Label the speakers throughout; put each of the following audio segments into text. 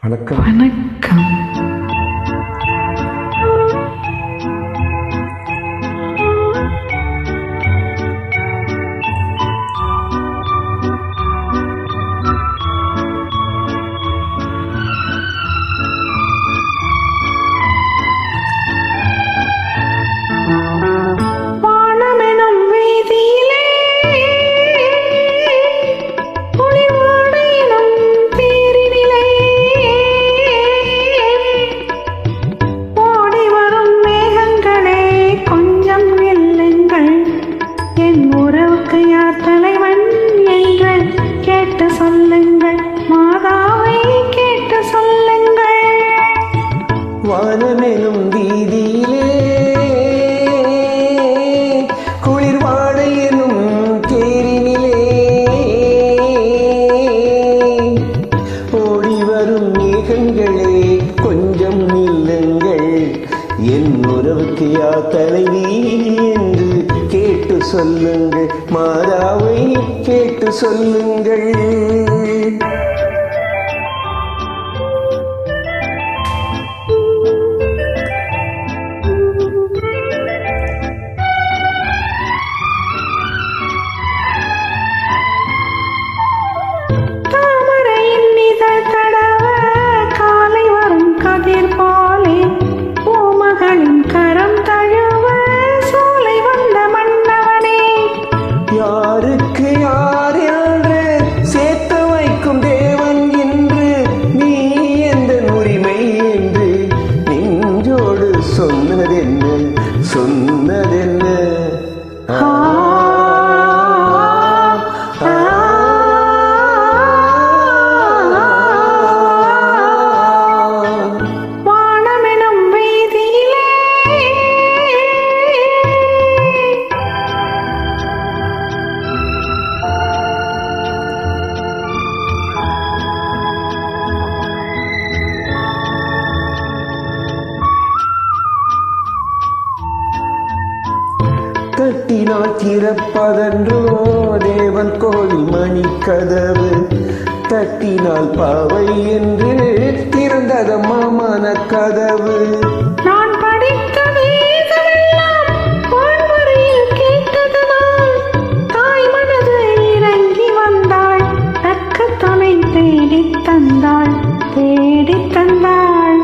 Speaker 1: வணக்கம்.
Speaker 2: வணக்கம்.
Speaker 1: வானமெனும் வீதியிலே குளிர் வாடை எனும் தேரினிலே ஓடி வரும் மேகங்களே கொஞ்சம் நில்லுங்கள், என் உறவுக்கு யார் தலைவி என்று கேட்டு சொல்லுங்கள், மாதாவை கேட்டு சொல்லுங்கள். யாருக்கு யார் என்று சேர்த்து வைக்கும் தேவன் என்று நீ எந்த உரிமை என்று நெஞ்சோடு சொன்னதென்ன சொன்னதென்ன. தட்டினால் திறப்பதன்றோ தேவன் கோயில் மணிக்கதவு, தட்டினால் பாவை என்று திறந்ததம்மா மனக்கதவு.
Speaker 2: நான் படித்த வேதமெல்லாம் வாழ்வரையில் கேட்டதனால் தாய் மனது இறங்கி வந்தாள், தக்க துணை தேடித் தந்தாள் தேடித் தந்தாள்.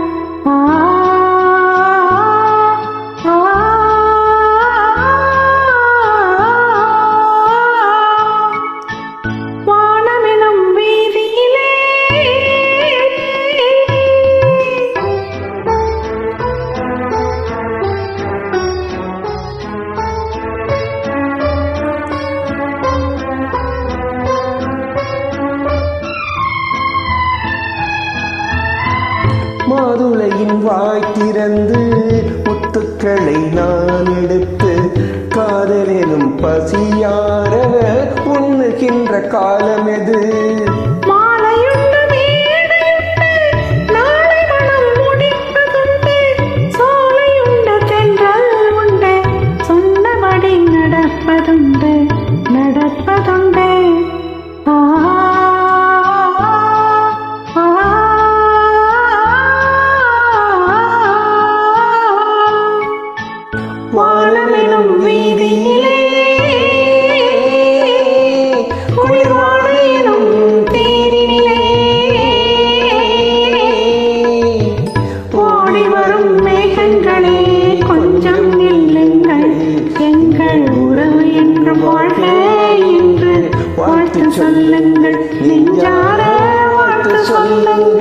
Speaker 1: மாதுளையின் வாய் திறந்து முத்துக்களை நான் எடுத்து காதலெனும் பசியார உண்ணுகின்ற காலம் எது?
Speaker 2: நடப்பதுண்டு நடப்பதுண்டு.
Speaker 1: வானமெனும் வீதியிலே குளிர் வாடை எனும் தேரினிலே
Speaker 2: ஓடி வரும் மேகங்களே கொஞ்சம் நில்லுங்கள், எங்கள் உறவு என்று வாழ்க என்று வாழ்த்து சொல்லுங்கள், நெஞ்சார வாழ்த்து சொல்லுங்கள்.